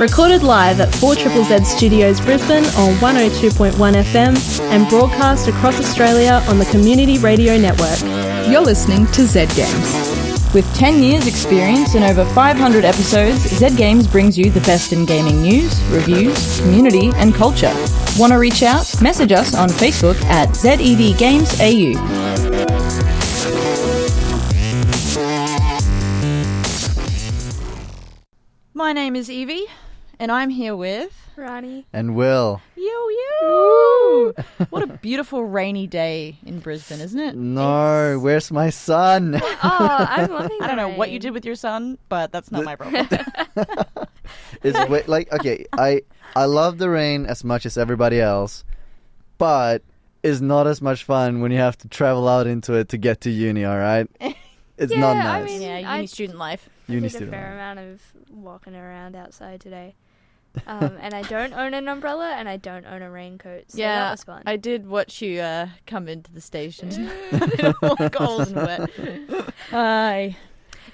Recorded live at 4ZZZ Studios Brisbane on 102.1 FM and broadcast across Australia on the Community Radio Network. You're listening to Zed Games. With 10 years experience and over 500 episodes, Zed Games brings you the best in gaming news, reviews, community and culture. Want to reach out? Message us on Facebook at Zed Games AU. My name is Evie, and I'm here with... Rani. And Will. Yo! What a beautiful rainy day in Brisbane, isn't it? No, where's my son? Oh, I'm loving I don't know what you did with your son, but that's not my problem. Okay, I love the rain as much as everybody else, but it's not as much fun when you have to travel out into it to get to uni, alright? It's not nice. I mean, uni student life. I did a fair amount of walking around outside today. And I don't own an umbrella and I don't own a raincoat, so that was fun. I did watch you come into the station all cold and wet.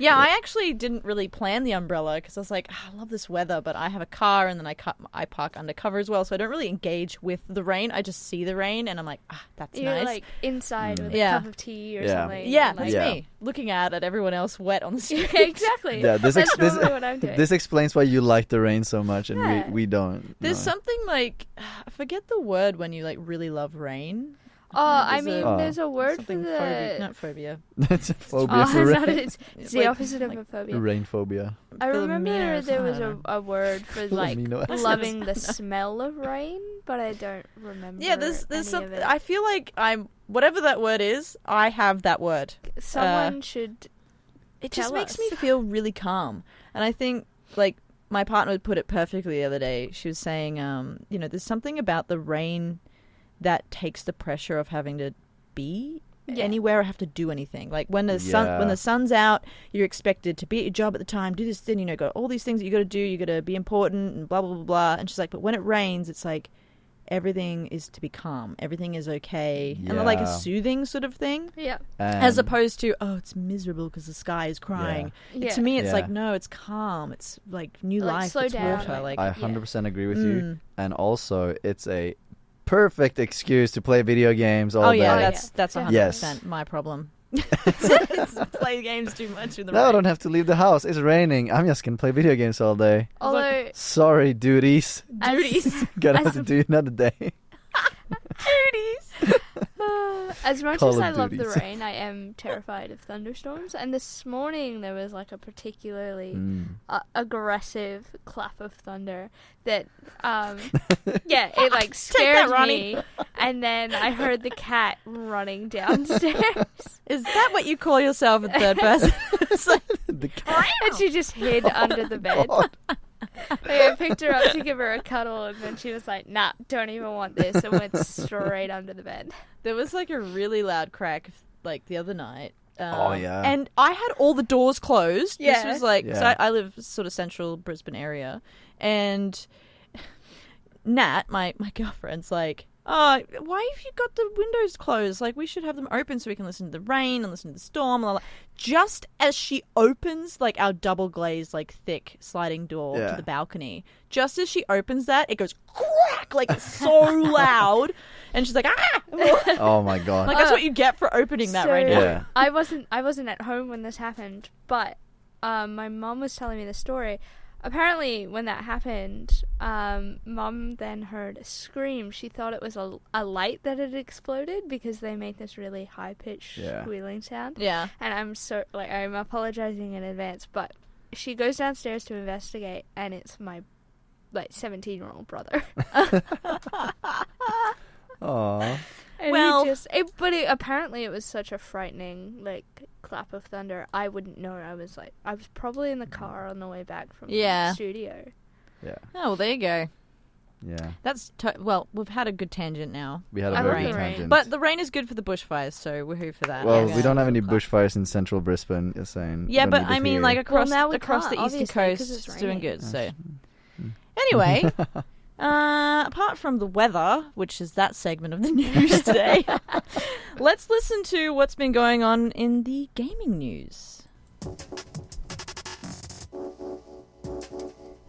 I actually didn't really plan the umbrella because I was like, I love this weather, but I have a car and then I park undercover as well, so I don't really engage with the rain. I just see the rain and I'm like, that's You're nice. Like inside with a cup of tea or something. Yeah, that's me. Looking out at everyone else wet on the street. Exactly. Yeah, that's normally what I'm doing. This explains why you like the rain so much and we don't. There's something like, I forget the word when you like really love rain. There's a word for the... Not phobia. That's a phobia for rain. It's the opposite of a phobia. Rain phobia. I remember there was a word for like loving the smell of rain, but I don't remember. Yeah, there's something. I feel like whatever that word is, I have that word. Someone should. It just makes me feel really calm, and I think like my partner put it perfectly the other day. She was saying, there's something about the rain that takes the pressure of having to be anywhere or have to do anything. Like when the sun's out, you're expected to be at your job at the time, do this thing, got all these things that you got to do, you got to be important and blah, blah, blah, blah. And she's like, but when it rains, it's like everything is to be calm. Everything is okay. Yeah. And like a soothing sort of thing. Yeah. As opposed to, it's miserable because the sky is crying. Yeah. To me, it's like, no, it's calm. It's like new life. Slow it's down. Water. I 100% agree with you. And also, it's a perfect excuse to play video games all day. That's 100% my problem. It's play games too much in the rain. I don't have to leave the house. It's raining. I'm just gonna play video games all day. Although, sorry, duties. Gonna have to do another day. Duties. As much as I love the rain, I am terrified of thunderstorms. And this morning there was like a particularly aggressive clap of thunder that, it like scared me. And then I heard the cat running downstairs. Is that what you call yourself in third person? It's like, the cat. And she just hid under the bed. I picked her up to give her a cuddle, and then she was like, nah, don't even want this, and went straight under the bed. There was like a really loud crack like the other night. And I had all the doors closed. Yeah. This was like, so I live sort of central Brisbane area, and Nat, my girlfriend's like, why have you got the windows closed? Like, we should have them open so we can listen to the rain and listen to the storm. And just as she opens, like, our double glazed, like, thick sliding door to the balcony, just as she opens that, it goes crack, like, so loud. And she's like, ah! Oh, my God. Like, that's what you get for opening that right now. Yeah. I wasn't at home when this happened, but my mum was telling me the story. Apparently, when that happened, Mum then heard a scream. She thought it was a light that had exploded because they make this really high-pitched squealing sound. Yeah. And I'm apologizing in advance, but she goes downstairs to investigate, and it's my 17-year-old brother. Aww. And apparently it was such a frightening clap of thunder. I wouldn't know. I was probably in the car on the way back from the studio. Yeah. Oh, well, there you go. Yeah. That's we've had a good tangent now. We had a very good tangent. But the rain is good for the bushfires, so woohoo for that. Well, we don't have any bushfires in central Brisbane, you're saying. Yeah, but I mean, like across the eastern coast, it's doing good. So anyway. Apart from the weather, which is that segment of the news today, let's listen to what's been going on in the gaming news.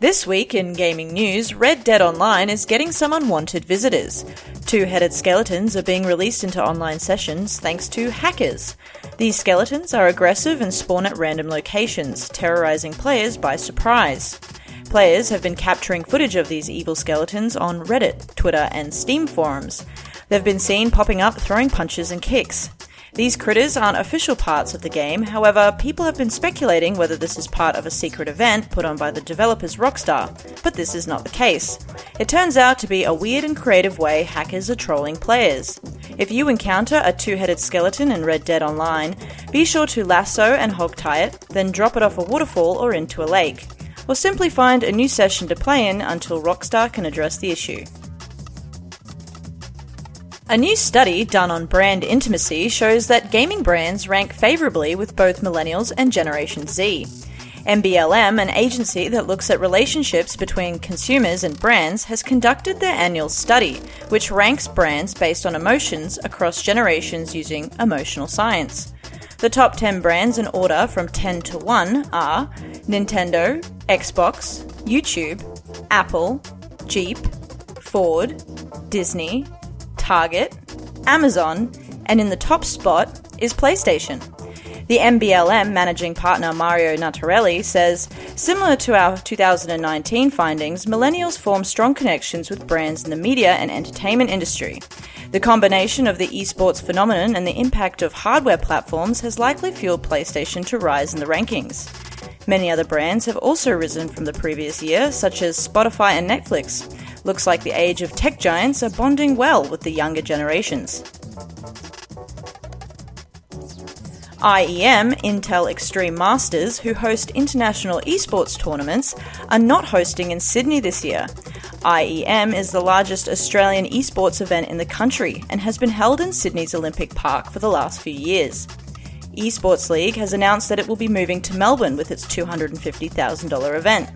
This week in gaming news, Red Dead Online is getting some unwanted visitors. Two-headed skeletons are being released into online sessions thanks to hackers. These skeletons are aggressive and spawn at random locations, terrorizing players by surprise. Players have been capturing footage of these evil skeletons on Reddit, Twitter, and Steam forums. They've been seen popping up throwing punches and kicks. These critters aren't official parts of the game, however, people have been speculating whether this is part of a secret event put on by the developers Rockstar, but this is not the case. It turns out to be a weird and creative way hackers are trolling players. If you encounter a two-headed skeleton in Red Dead Online, be sure to lasso and hog-tie it, then drop it off a waterfall or into a lake. Or simply find a new session to play in until Rockstar can address the issue. A new study done on brand intimacy shows that gaming brands rank favourably with both millennials and Generation Z. MBLM, an agency that looks at relationships between consumers and brands, has conducted their annual study, which ranks brands based on emotions across generations using emotional science. The top 10 brands in order from 10 to 1 are Nintendo, Xbox, YouTube, Apple, Jeep, Ford, Disney, Target, Amazon, and in the top spot is PlayStation. The MBLM managing partner Mario Nattarelli says, similar to our 2019 findings, millennials form strong connections with brands in the media and entertainment industry. The combination of the esports phenomenon and the impact of hardware platforms has likely fueled PlayStation to rise in the rankings. Many other brands have also risen from the previous year, such as Spotify and Netflix. Looks like the age of tech giants are bonding well with the younger generations. IEM, Intel Extreme Masters, who host international esports tournaments, are not hosting in Sydney this year. IEM is the largest Australian esports event in the country and has been held in Sydney's Olympic Park for the last few years. Esports League has announced that it will be moving to Melbourne with its $250,000 event.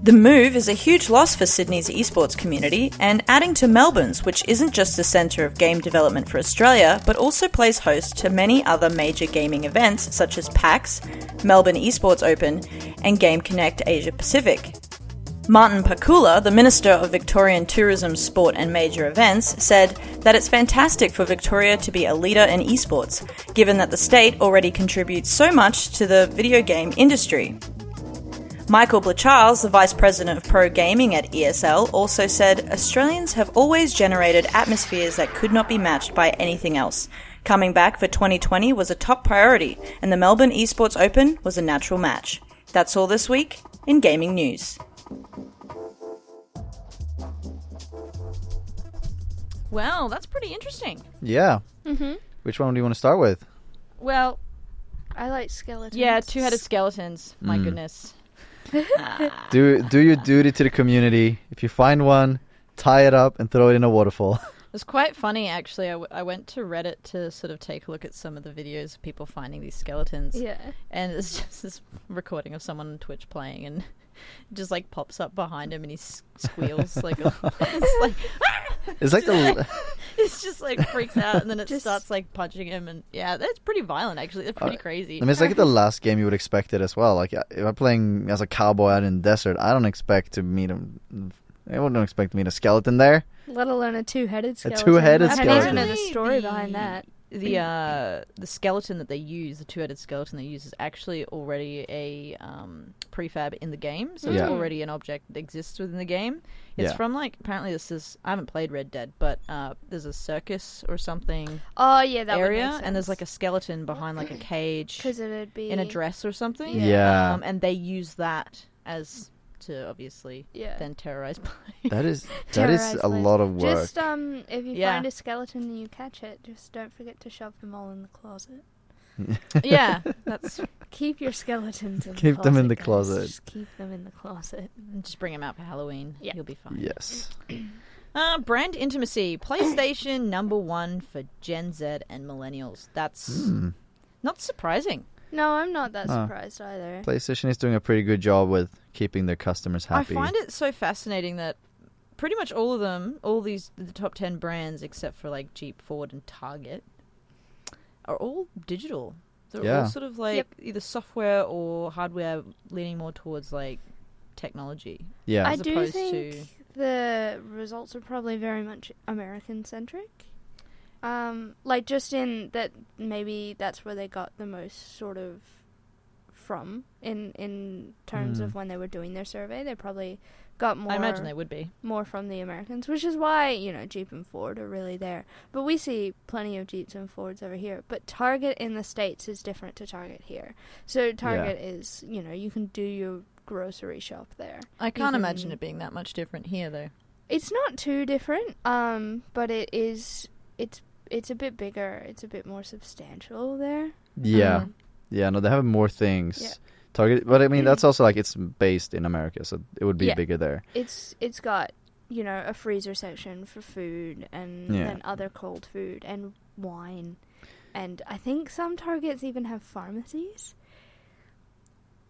The move is a huge loss for Sydney's esports community and adding to Melbourne's, which isn't just the centre of game development for Australia, but also plays host to many other major gaming events such as PAX, Melbourne Esports Open, and Game Connect Asia Pacific. Martin Pakula, the Minister of Victorian Tourism, Sport and Major Events, said that it's fantastic for Victoria to be a leader in esports, given that the state already contributes so much to the video game industry. Michael Blacharles, the Vice President of Pro Gaming at ESL, also said Australians have always generated atmospheres that could not be matched by anything else. Coming back for 2020 was a top priority, and the Melbourne Esports Open was a natural match. That's all this week in gaming news. Well, that's pretty interesting. Yeah. Mm-hmm. Which one do you want to start with? Well, I like skeletons. yeah, two-headed skeletons. My goodness. Do your duty to the community. If you find one, tie it up and throw it in a waterfall. It was quite funny, actually. I went to Reddit to sort of take a look at some of the videos of people finding these skeletons. Yeah. And it's just this recording of someone on Twitch playing, and it just like pops up behind him, and he squeals like it's like It's like the it's just like freaks out, and then it starts like punching him, and yeah, that's pretty violent actually. It's pretty crazy. I mean, it's like the last game you would expect it as well. Like if I'm playing as a cowboy out in the desert, I don't expect to meet him. I wouldn't expect to meet a skeleton there. Let alone a two-headed skeleton. two-headed I skeleton. don't even know the story behind that. The skeleton that they use, the two-headed skeleton they use, is actually already a prefab in the game, so it's already an object that exists within the game. It's from like apparently this is I haven't played Red Dead, but there's a circus or something. Oh yeah, that area, would make sense. And there's like a skeleton behind like a cage, because it'd be in a dress or something. Yeah. And they use that as to obviously then terrorize players. That is a lot of work. Just if you find a skeleton and you catch it, just don't forget to shove them all in the closet. Yeah, that's keep your skeletons in the closet. Keep them in the guys. closet. Just keep them in the closet. just bring them out for Halloween. Yeah. You'll be fine. Yes. Brand intimacy. PlayStation #1 for Gen Z and millennials. That's not surprising. No, I'm not that surprised either. PlayStation is doing a pretty good job with keeping their customers happy. I find it so fascinating that pretty much all of them, the top 10 brands except for like Jeep, Ford and Target, are all digital. They're all sort of like either software or hardware leaning more towards like technology. Yeah. I As do opposed think to... the results are probably very much American-centric. Like, just in that maybe that's where they got the most sort of from in terms of when they were doing their survey. They probably got more... I imagine they would be. More from the Americans, which is why, you know, Jeep and Ford are really there. But we see plenty of Jeeps and Fords over here. But Target in the States is different to Target here. So Target is, you know, you can do your grocery shop there. I can't imagine it being that much different here, though. It's not too different, but it is... It's a bit bigger. It's a bit more substantial there. Yeah. Yeah, no, they have more things. Yeah. Target, but I mean, that's also like it's based in America, so it would be bigger there. It's got, you know, a freezer section for food and then other cold food and wine. And I think some Targets even have pharmacies.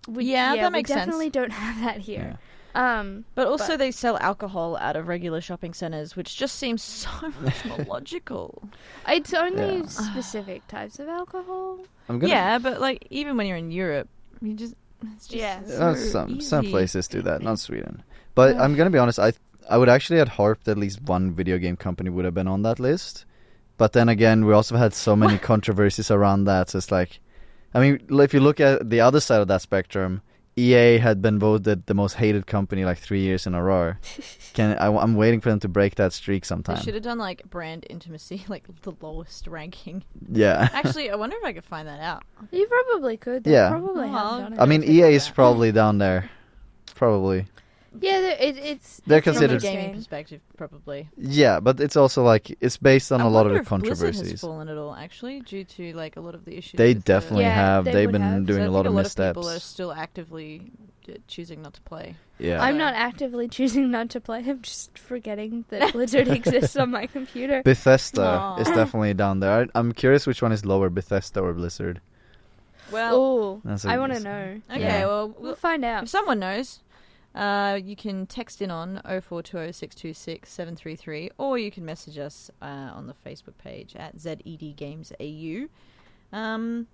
That makes sense. We definitely don't have that here. But also they sell alcohol out of regular shopping centres, which just seems so much more logical. It's only specific types of alcohol. But like even when you're in Europe, you just it's just some places do that, not Sweden. But I'm gonna be honest, I would actually have harped at least one video game company would have been on that list. But then again, we also had so many controversies around that. So it's like, I mean, if you look at the other side of that spectrum, EA had been voted the most hated company like 3 years in a row. I'm waiting for them to break that streak sometime. They should have done like brand intimacy, like the lowest ranking. Yeah. Actually, I wonder if I could find that out. You probably could. They probably have done it. I mean, EA is probably down there. Probably. Yeah, they're From considered a gaming perspective, probably. Yeah, but it's also like it's based on a lot of the Blizzard controversies. has fallen at all, actually, due to like a lot of the issues. They with definitely have. They've been doing a lot of missteps. People are still actively choosing not to play. Yeah, I'm not actively choosing not to play. I'm just forgetting that Blizzard exists on my computer. Bethesda is definitely down there. I'm curious which one is lower, Bethesda or Blizzard. Well, I want to know. Okay, well, we'll find out. If someone knows, you can text in on 0420 626 733, or you can message us on the Facebook page at Zed Games AU. Final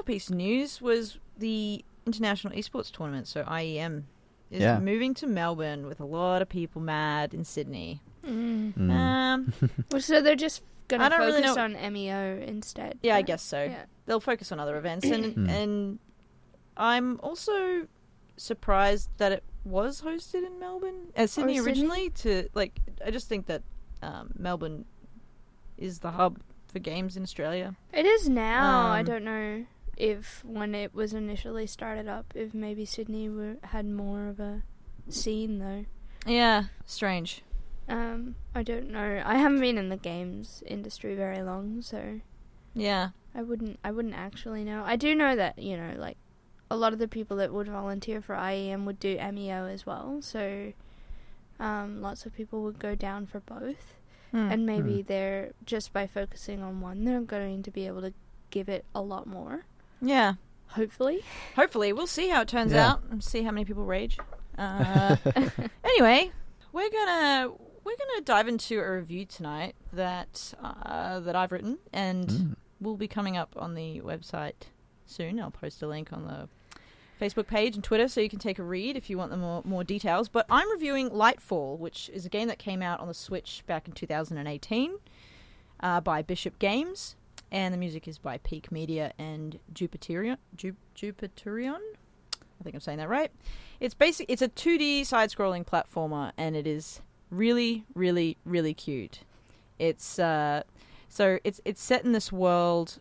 piece of news was the International Esports Tournament, so IEM, is moving to Melbourne with a lot of people mad in Sydney. So they're just going to focus really on MEO instead. Yeah, I guess so. Yeah. They'll focus on other events, and I'm also surprised that it was hosted in Melbourne as Sydney originally. I just think that Melbourne is the hub for games in Australia. It is now. I don't know if when it was initially started up, if maybe Sydney had more of a scene though. Yeah, strange. I don't know. I haven't been in the games industry very long, so yeah, I wouldn't actually know. I do know that, you know, like a lot of the people that would volunteer for IEM would do MEO as well, so lots of people would go down for both. And maybe they're, just by focusing on one, they're going to be able to give it a lot more. Yeah. Hopefully. We'll see how it turns out and see how many people rage. Anyway, we're gonna dive into a review tonight that I've written and will be coming up on the website soon. I'll post a link on the Facebook page and Twitter so you can take a read if you want the more details. But I'm reviewing Lightfall, which is a game that came out on the Switch back in 2018 by Bishop Games, and the music is by Peak Media and Jupiterion. I think I'm saying that right. It's a 2D side-scrolling platformer, and it is really, really, really cute. It's set in this world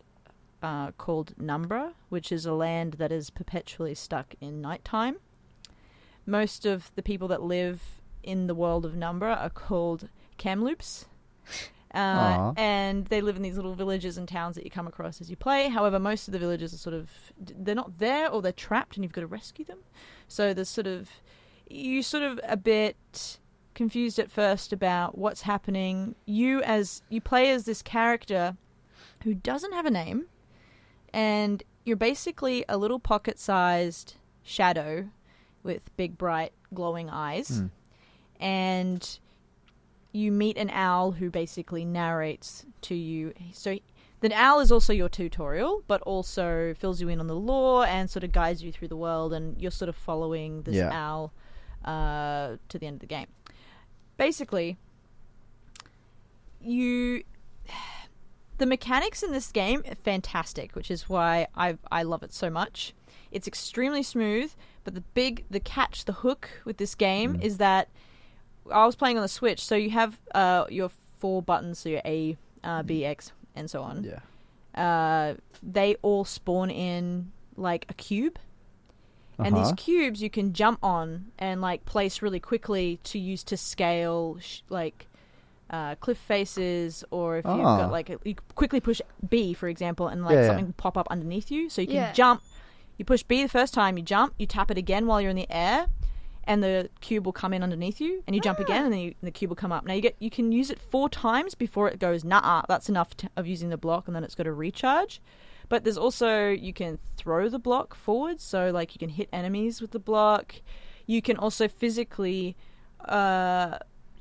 called Numbra, which is a land that is perpetually stuck in nighttime. Most of the people that live in the world of Numbra are called Kamloops. And they live in these little villages and towns that you come across as you play. However, most of the villages are they're not there, or they're trapped and you've got to rescue them. So there's you're a bit confused at first about what's happening. You play as this character who doesn't have a name, and you're basically a little pocket-sized shadow with big, bright, glowing eyes. And you meet an owl who basically narrates to you. So The owl is also your tutorial, but also fills you in on the lore and sort of guides you through the world, and you're sort of following this owl to the end of the game. Basically, the mechanics in this game are fantastic, which is why I love it so much. It's extremely smooth, but the catch, the hook with this game is that I was playing on the Switch, so you have your 4 buttons, so your A, B, X, and so on. Yeah. They all spawn in like a cube, and these cubes you can jump on and like place really quickly to use to scale cliff faces, or if you've got like you quickly push B, for example, and like something will pop up underneath you, so you can jump. You push B the first time, you jump, you tap it again while you're in the air, and the cube will come in underneath you, and you jump again, and then the cube will come up. Now you can use it 4 times before it goes, nah, that's enough of using the block, and then it's got to recharge. But there's also, you can throw the block forward, so like you can hit enemies with the block. You can also physically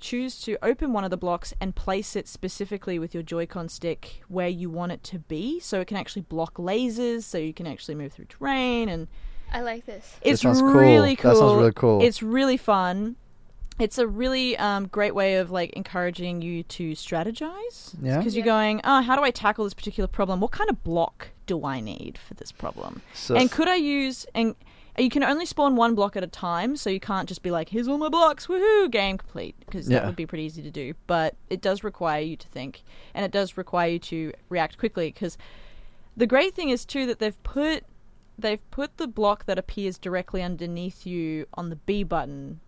choose to open one of the blocks and place it specifically with your Joy-Con stick where you want it to be, so it can actually block lasers, so you can actually move through terrain. And I like this. It's really cool. That sounds really cool. It's really fun. It's a really great way of like encouraging you to strategize. Yeah. Because you're going, how do I tackle this particular problem? What kind of block do I need for this problem? And could I use... And you can only spawn 1 block at a time, so you can't just be like, here's all my blocks, woohoo, game complete. Because that would be pretty easy to do. But it does require you to think. And it does require you to react quickly. Because the great thing is, too, that they've put the block that appears directly underneath you on the B button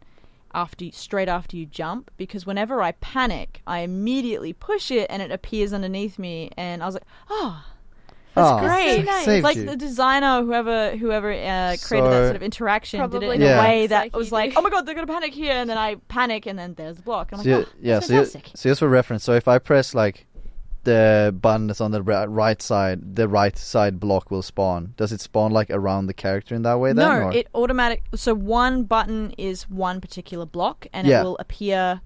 straight after you jump, because whenever I panic, I immediately push it and it appears underneath me, and I was like, that's great. So nice. Like the designer, whoever created that sort of interaction, did it in Probably a way that like was like, oh my god, they're gonna panic here, and then I panic, and then there's the block. I'm like, that's fantastic. So just for reference, so if I press like the button that's on the right side, the right side block will spawn. Does it spawn like around the character in that way then? No, it automatic. So one button is one particular block, and it will appear.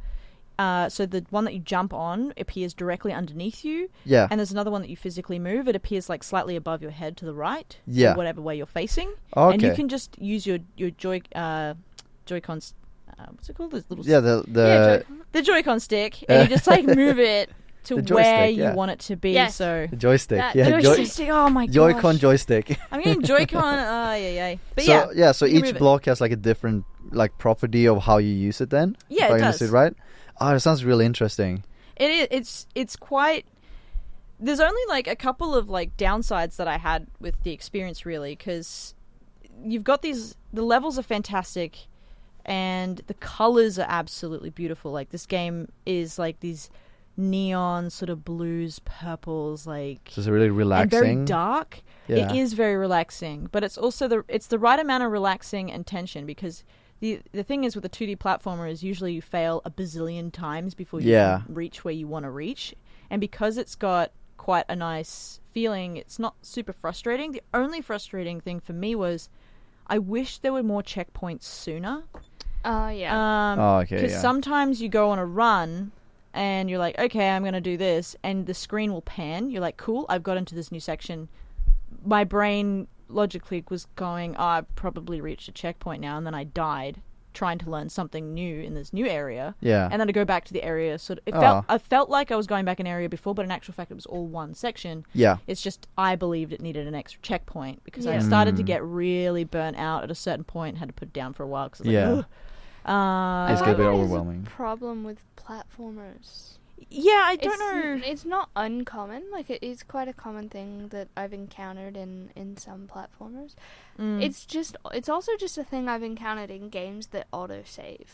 So the one that you jump on appears directly underneath you. Yeah. And there's another one that you physically move. It appears like slightly above your head to the right. Yeah. Or whatever way you're facing. Okay. And you can just use your Joy-Cons. What's it called? Those little the Joy-Con stick, and you just like move it to where you want it to be. Yes. So the joystick. the joystick. Oh my god. Joy-Con joystick. I'm getting Joy-Con. But so each block has like a different like property of how you use it. Then yeah, it does. Right? Oh, that sounds really interesting. It is. It's quite. There's only like a couple of like downsides that I had with the experience, really, because you've got these. The levels are fantastic, and the colors are absolutely beautiful. Like this game is like these neon sort of blues, purples, like. So it's really relaxing. And very dark. Yeah. It is very relaxing, but it's also the right amount of relaxing and tension, because. The thing is with a 2D platformer is usually you fail a bazillion times before you can reach where you want to reach. And because it's got quite a nice feeling, it's not super frustrating. The only frustrating thing for me was I wish there were more checkpoints sooner. Oh, yeah. Okay, Because sometimes you go on a run and you're like, okay, I'm going to do this. And the screen will pan. You're like, cool, I've got into this new section. My brain... logically was going, I probably reached a checkpoint now, and then I died trying to learn something new in this new area. Yeah. And then to go back to the area, I felt like I was going back an area before, but in actual fact it was all one section. Yeah. It's just I believed it needed an extra checkpoint, because I started to get really burnt out at a certain point and had to put it down for a while, because it's a bit overwhelming. Problem with platformers. Yeah, I don't know. It's not uncommon. Like, it is quite a common thing that I've encountered in some platformers. It's also just a thing I've encountered in games that autosave.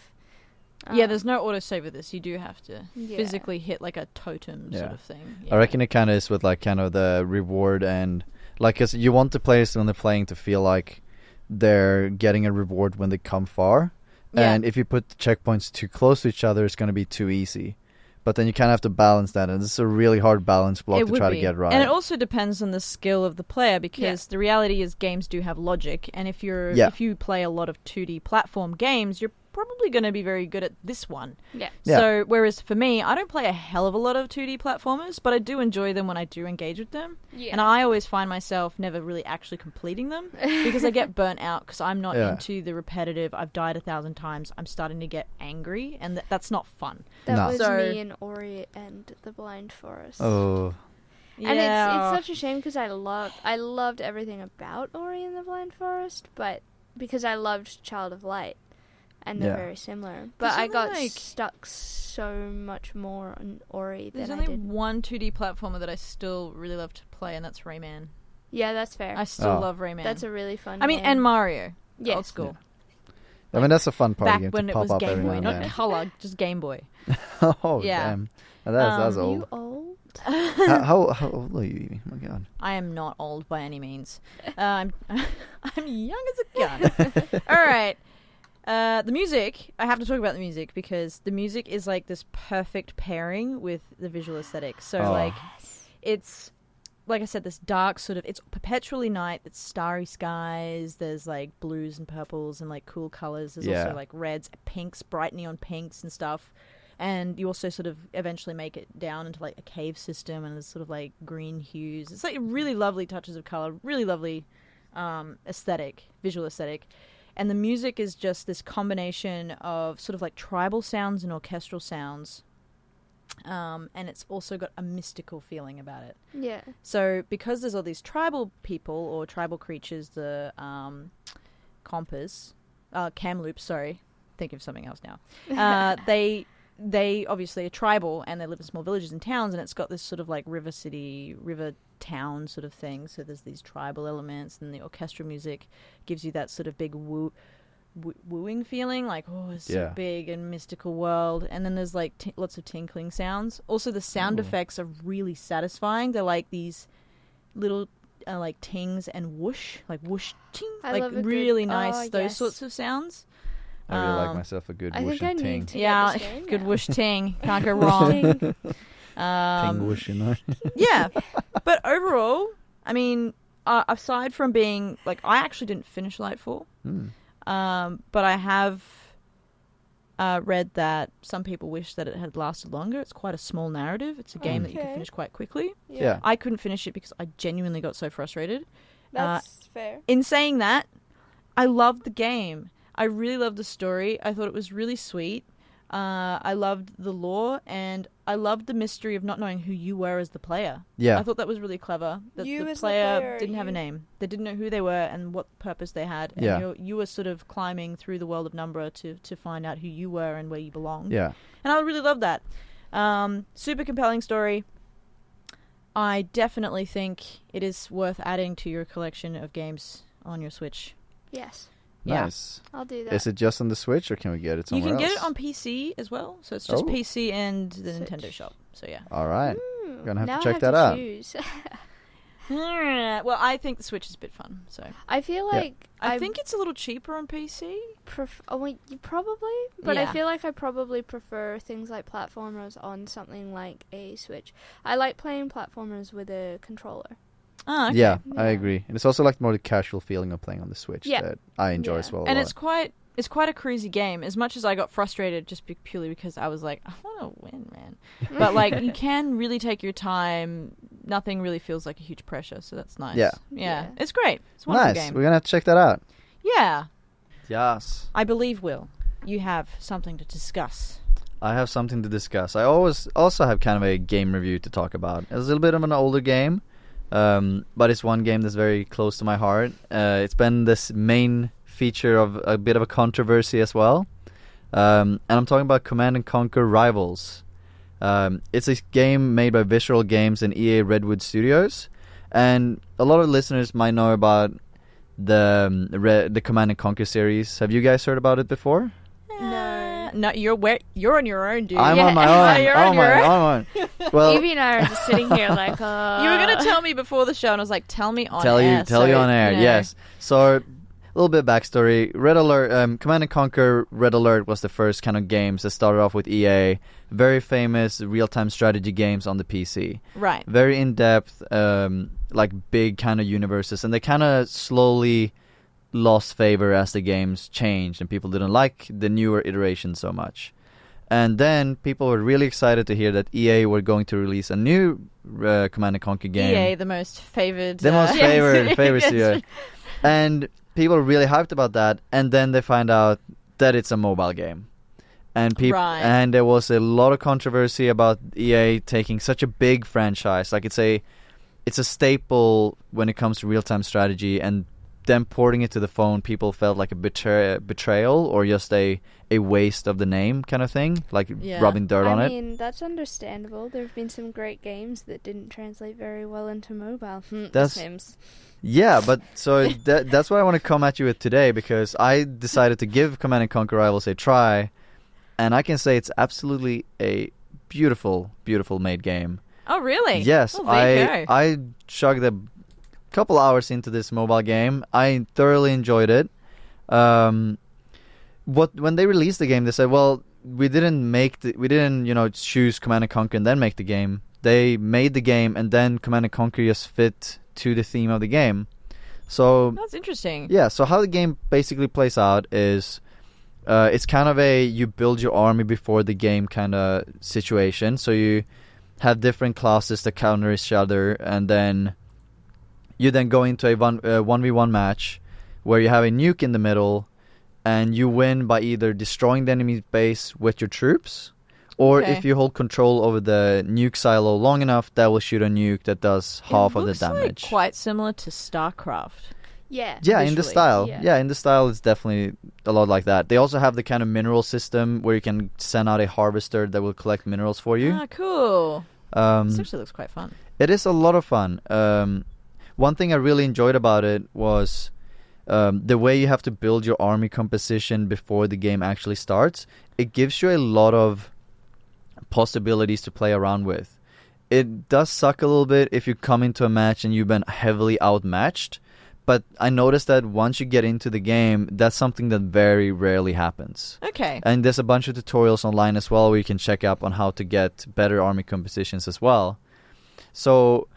There's no autosave with this. You do have to physically hit like a totem sort of thing. Yeah. I reckon it kind of is with like kind of the reward, and like, cause you want the players when they're playing to feel like they're getting a reward when they come far. Yeah. And if you put the checkpoints too close to each other, it's going to be too easy. But then you kind of have to balance that, and it's a really hard balance block to try to get right. And it also depends on the skill of the player, because the reality is games do have logic, and if you play a lot of 2D platform games, you're probably going to be very good at this one. Yeah. So, whereas for me, I don't play a hell of a lot of 2D platformers, but I do enjoy them when I do engage with them. Yeah. And I always find myself never really actually completing them because I get burnt out because I'm not into the repetitive, I've died 1,000 times, I'm starting to get angry, and that's not fun. That was So- me in Ori and the Blind Forest. Oh, And it's such a shame because I loved everything about Ori and the Blind Forest, but because I loved Child of Light, and they're very similar. But I got stuck so much more on Ori than I There's only did. one 2D platformer that I still really love to play, and that's Rayman. Yeah, that's fair. I still love Rayman. That's a really fun I mean, game. and Mario. Yes. Old school. I mean that's a fun party Back game when to it pop was up Game every Boy, now and not then. color, just Game Boy. Oh Yeah. damn, that's old. You old? How old are you, Evie? Oh my god. I am not old by any means. I'm young as a gun. All right. The music. I have to talk about the music because the music is like this perfect pairing with the visual aesthetic. So like, it's like I said, this dark sort of. It's perpetually night. It's starry skies. There's like blues and purples and like cool colors. There's also like reds, pinks, bright neon pinks and stuff. And you also sort of eventually make it down into like a cave system, and there's sort of like green hues. It's like really lovely touches of color, really lovely aesthetic, visual aesthetic. And the music is just this combination of sort of like tribal sounds and orchestral sounds. And it's also got a mystical feeling about it. Yeah. So because there's all these tribal people or tribal creatures, the Kamloops, sorry, think of something else now. They obviously are tribal and they live in small villages and towns, and it's got this sort of like river town sort of thing. So there's these tribal elements, and the orchestral music gives you that sort of big wooing feeling, like, oh, it's so big and mystical world. And then there's like lots of tinkling sounds. Also, the sound effects are really satisfying. They're like these little like tings and whoosh, like whoosh ting, like really nice. Those sorts of sounds. I really like myself a good whoosh and ting. Yeah, good whoosh ting. Can't go wrong. Ting whoosh, you know. Yeah, but overall, I mean, aside from being like, I actually didn't finish Lightfall, but I have read that some people wish that it had lasted longer. It's quite a small narrative. It's a game that you can finish quite quickly. Yeah. I couldn't finish it because I genuinely got so frustrated. That's fair. In saying that, I loved the game. I really loved the story. I thought it was really sweet. I loved the lore, and I loved the mystery of not knowing who you were as the player. Yeah. I thought that was really clever. That You the as the player player, didn't have a name. They didn't know who they were and what purpose they had. And Yeah. you were sort of climbing through the world of Numbra to find out who you were and where you belonged. Yeah. And I really loved that. Super compelling story. I definitely think it is worth adding to your collection of games on your Switch. Yes. Yeah. Nice. I'll do that. Is it just on the Switch, or can we get it You somewhere can else? get it on PC as well, so it's just Oh. PC and the Switch. Nintendo shop. So yeah. All right. Gonna have now to check I have that out. Choose. Well, I think the Switch is a bit fun. So I feel like I think it's a little cheaper on PC. you probably, but I Yeah. feel like I probably prefer things like platformers on something like a Switch. I like playing platformers with a controller. Oh, okay. Yeah, I Yeah. agree. And it's also like more the casual feeling of playing on the Switch Yeah. that I enjoy Yeah. as well. a And lot. it's quite a cruisy game. As much as I got frustrated just purely because I was like, I want to win, man. But like, you can really take your time. Nothing really feels like a huge pressure, so that's nice. Yeah. Yeah. It's great. It's a wonderful Nice. game. We're gonna have to check that out. Yeah. Yes. I believe, Will, you have something to discuss. I have something to discuss. I always also have kind of a game review to talk about. It's a little bit of an older game, but it's one game that's very close to my heart. It's been this main feature of a bit of a controversy as well. And I'm talking about Command & Conquer Rivals. It's a game made by Visual Games and EA Redwood Studios. And a lot of listeners might know about the Command & Conquer series. Have you guys heard about it before? No, you're on your own, dude. I'm on my own. You're I'm on your own. on my own. Well, Evie and I are just sitting here like, You were gonna tell me before the show, and I was like, "Tell me on tell air." you on air. you know. Yes. So, a little bit of backstory. Red Alert, Command & Conquer Red Alert was the first kind of games that started off with EA. Very famous real-time strategy games on the PC. Right. Very in-depth, like big kind of universes, and they kind of slowly lost favor as the games changed and people didn't like the newer iteration so much. And then people were really excited to hear that EA were going to release a new Command & Conquer game. EA, the most favored. The most favorite Yes. studio. And people were really hyped about that. And then they find out that it's a mobile game. And Right. and there was a lot of controversy about EA taking such a big franchise. Like it's a staple when it comes to real-time strategy, and them porting it to the phone, people felt like a betrayal or just a waste of the name kind of thing, like rubbing dirt on I it. mean, that's understandable. There have been some great games that didn't translate very well into mobile. That's- Sims. Yeah, but so that's what I want to come at you with today, because I decided to give Command & Conquer Rivals a try, and I can say it's absolutely a beautiful, beautiful made game. Oh, really? Yes, Oh, there you go. I chugged a couple hours into this mobile game. I thoroughly enjoyed it. When they released the game, they said, "Well, we didn't choose Command & Conquer and then make the game. They made the game and then Command & Conquer just fit to the theme of the game." So That's interesting. yeah, so how the game basically plays out is it's kind of a you build your army before the game kind of situation. So you have different classes that counter each other, and then you then go into a 1v1 match where you have a nuke in the middle, and you win by either destroying the enemy base with your troops, or Okay. if you hold control over the nuke silo long enough, that will shoot a nuke that does half of the damage. Like quite similar to StarCraft. Yeah. Yeah, in the visually. style. Yeah. Yeah, in the style, it's definitely a lot like that. They also have the kind of mineral system where you can send out a harvester that will collect minerals for you. Ah, cool. This actually looks quite fun. It is a lot of fun. One thing I really enjoyed about it was the way you have to build your army composition before the game actually starts. It gives you a lot of possibilities to play around with. It does suck a little bit if you come into a match and you've been heavily outmatched, but I noticed that once you get into the game, that's something that very rarely happens. Okay. And there's a bunch of tutorials online as well where you can check up on how to get better army compositions as well. So,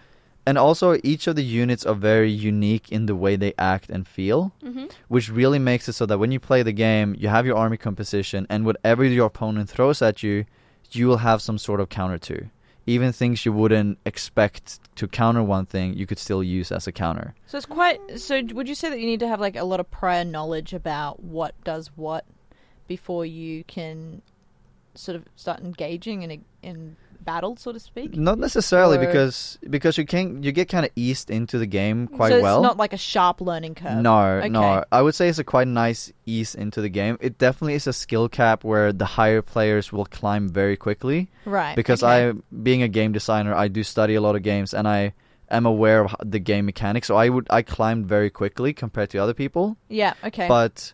and also each of the units are very unique in the way they act and feel, which really makes it so that when you play the game, you have your army composition, and whatever your opponent throws at you, you will have some sort of counter to. Even things you wouldn't expect to counter one thing, you could still use as a counter. So it's quite. So would you say that you need to have like a lot of prior knowledge about what does what before you can sort of start engaging in battle, so to speak? Not necessarily, Or- because you get kind of eased into the game quite so well. it's not like a sharp learning curve. No. Okay. I would say it's a quite nice ease into the game. It definitely is a skill cap where the higher players will climb very quickly. Right. Because okay. being a game designer, I do study a lot of games, and I am aware of the game mechanics. So I climbed very quickly compared to other people. Yeah. Okay. But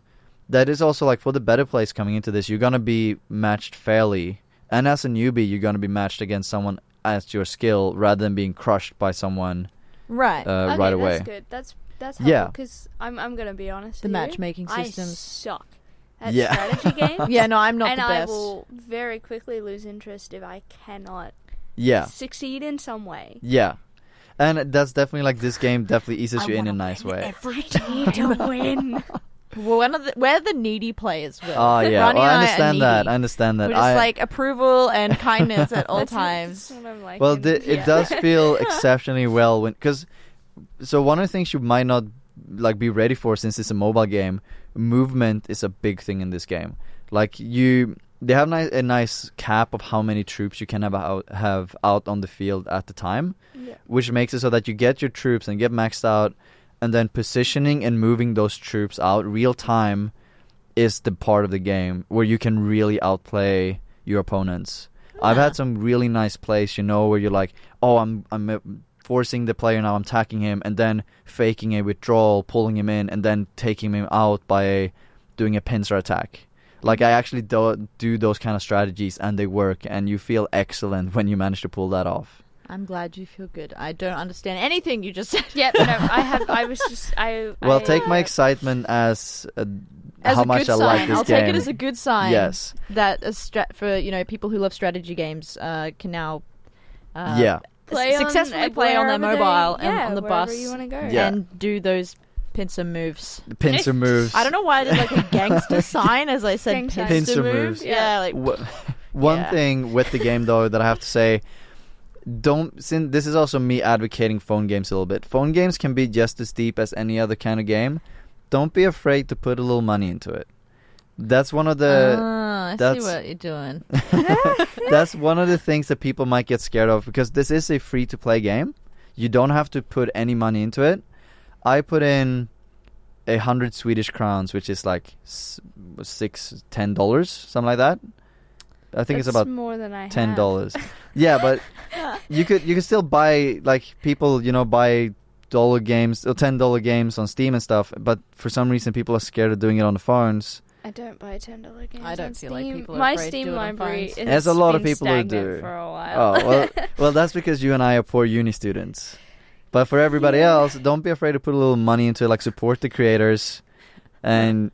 that is also like for the better players coming into this, you're gonna be matched fairly. And as a newbie, you're going to be matched against someone at your skill rather than being crushed by someone right. Okay, right away. That's good. That's Yeah. helpful because I'm gonna be honest. The with matchmaking you. systems. I suck at Yeah. strategy games. Yeah. No, I'm not and the I best. will very quickly lose interest if I cannot Yeah. succeed in some way. Yeah. And that's definitely like this game definitely eases you in a nice way. Every time to win. Well, we're the needy players, Will. Oh, yeah. Rani Well, I and understand are that. needy. I understand that. We're just like approval and kindness at all times. That's what I'm like. Well, and- it yeah. does feel exceptionally well so one of the things you might not like be ready for, since it's a mobile game, movement is a big thing in this game. Like they have a nice cap of how many troops you can have out on the field at the time, Yeah. which makes it so that you get your troops and get maxed out, and then positioning and moving those troops out real time is the part of the game where you can really outplay your opponents. I've had some really nice plays, where you're like, oh, I'm forcing the player now, I'm attacking him, and then faking a withdrawal, pulling him in, and then taking him out by doing a pincer attack. Like, I actually do those kind of strategies, and they work, and you feel excellent when you manage to pull that off. I'm glad you feel good. I don't understand anything you just said. Yep. No, I was just. Well, take my excitement as As how a much good I like sign. this I'll game. take it as a good sign. Yes. That for people who love strategy games can now play successfully play on their wherever mobile they, and yeah, on the wherever bus you want to go. Yeah. and do those Pincer moves. The pincer moves. I don't know why I did like a gangster sign as I said Gang sign. pincer Pincer moves. moves. Yeah, like One Yeah. thing with the game though that I have to say, since this is also me advocating phone games a little bit. Phone games can be just as deep as any other kind of game. Don't be afraid to put a little money into it. That's one of the I see what you're doing. that's one of the things that people might get scared of, because this is a free to play game. You don't have to put any money into it. I put in 100 Swedish crowns, which is like $10, something like that. I think That's it's about more than I $10. Yeah, but you could still buy, like, people, buy $10 games on Steam and stuff, but for some reason people are scared of doing it on the phones. I don't buy $10 games. I don't on feel Steam. like people are My afraid to Steam do it on library phones. is There's a lot of been people who stagnant do. for a while. Oh, well, that's because you and I are poor uni students. But for everybody else, don't be afraid to put a little money into it, like support the creators. And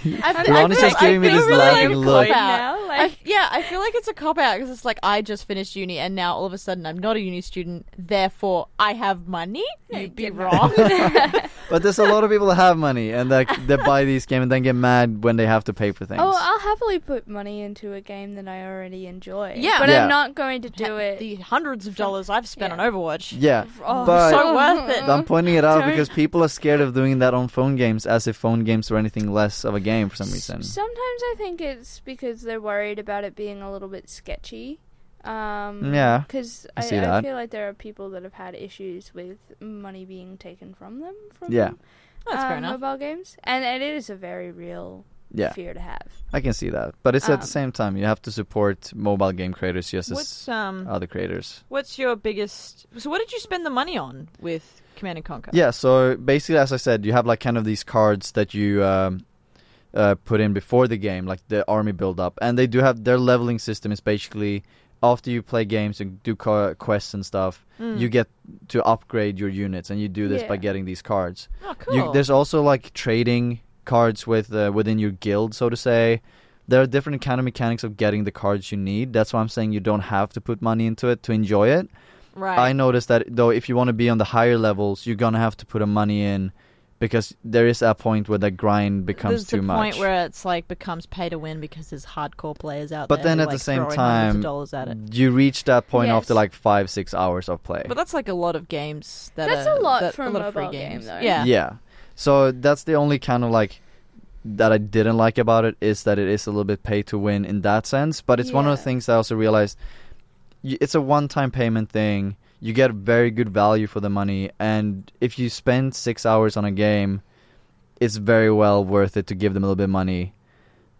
Rani's just giving me this laughing look. Now, like, I feel like it's a cop out because it's like I just finished uni and now all of a sudden I'm not a uni student, therefore I have money. You'd be wrong. But there's a lot of people that have money and they buy these games and then get mad when they have to pay for things. oh, I'll happily put money into a game that I already enjoy. Yeah. But Yeah. I'm not going to do it. The hundreds of dollars I've spent Yeah. on Overwatch. Yeah, Oh, but So worth it. I'm pointing it out Don't- because people are scared of doing that on phone games, as if phone games were anything less of a game for some reason. Sometimes I think it's because they're worried about it being a little bit sketchy. Yeah, Because I I see that. feel like there are people that have had issues with money being taken from them from Yeah. That's fair enough. mobile games. And it is a very real Yeah, fear to have. I can see that. But it's at the Um, same time, you have to support mobile game creators just as What's other creators. what's your biggest? So what did you spend the money on with Command and Conquer? Yeah, so basically, as I said, you have like kind of these cards that you put in before the game, like the army build up, and they do have their leveling system is basically after you play games and do quests and stuff, you get to upgrade your units, and you do this by Yeah. getting these cards. Oh, cool. There's also like trading cards with within your guild, so to say. There are different kind of mechanics of getting the cards you need. That's why I'm saying you don't have to put money into it to enjoy it. right. I noticed that though, if you want to be on the higher levels, you're gonna have to put a money in, because there is a point where the grind becomes There's too the much. point where it's like becomes pay to win because there's hardcore players out But there. then who, at the like, same throwing hundreds time, of dollars at it. you reach that point Yes. after like 5-6 hours of play. But that's like a lot of games. That's are, a lot that, for a lot of free mobile game, games. though. Yeah. Yeah. So that's the only kind of like that I didn't like about it, is that it is a little bit pay to win in that sense. But it's one of the Yeah. things I also realized. It's a one-time payment thing. You get very good value for the money, and if you spend 6 hours on a game, it's very well worth it to give them a little bit of money.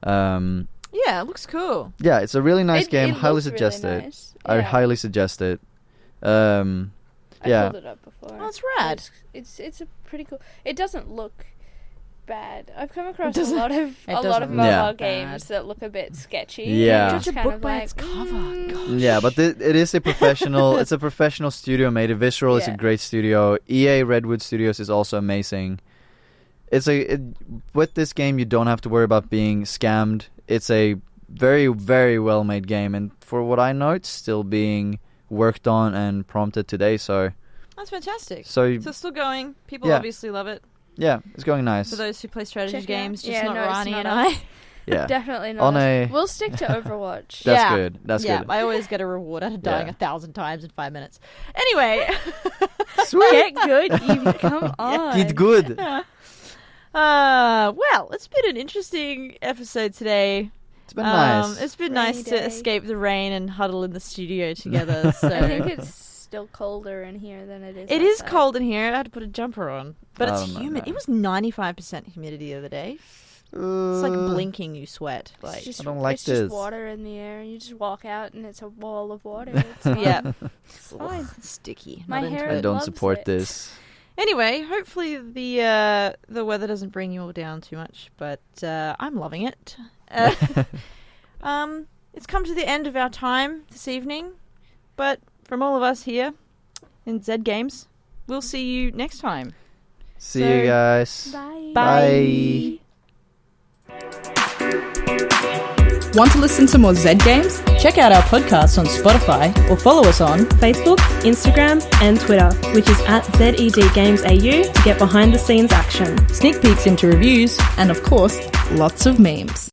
Yeah, it looks cool. Yeah, it's a really nice game. It Highly looks suggest really it. nice. I Yeah. highly suggest it. I Yeah. pulled it up before. Oh, that's rad. It's a pretty cool. It doesn't look bad. I've come across a doesn't- lot of it mobile doesn't look Yeah. games bad. that look a bit sketchy. Yeah. And Judge a kind book of by like, its cover. Gosh. Yeah, but it is a professional. It's a professional studio made. The visual is a Yeah. great studio. EA Redwood Studios is also amazing. With this game, you don't have to worry about being scammed. It's a very, very well made game, and for what I know, it's still being worked on and prompted today. So That's fantastic. So it's still going. People Yeah. obviously love it. yeah, it's going nice. For those who play strategy Check it out. games, just Yeah, not no, it's Rani not and us. I. Yeah, Definitely not. on a We'll stick to Overwatch. that's Yeah. good. That's yeah, good. I always get a reward out of dying Yeah. 1,000 times in 5 minutes. Anyway. Sweet. Get good, Evie. Come on. Get good. Well, it's been an interesting episode today. It's been nice. It's been Rainy nice to day. escape the rain and huddle in the studio together. So I think it's still colder in here than it is. it is outside. cold in here. I had to put a jumper on, but I it's don't know, humid. no. It was 95% humidity the other day. It's like blinking. You sweat. Like It's just, I don't like it's this. just water in the air, and you just walk out, and it's a wall of water. It's fine. yeah, It's fine. It's sticky. My Not into hair I it. don't loves support it. this. Anyway, hopefully the weather doesn't bring you all down too much, but I'm loving it. It's come to the end of our time this evening, but from all of us here in Zed Games, we'll see you next time. See So- you guys. Bye. Bye. Bye. Want to listen to more Zed Games? Check out our podcast on Spotify or follow us on Facebook, Instagram, and Twitter, which is at Zed Games AU to get behind the scenes action. sneak peeks into reviews, And of course, lots of memes.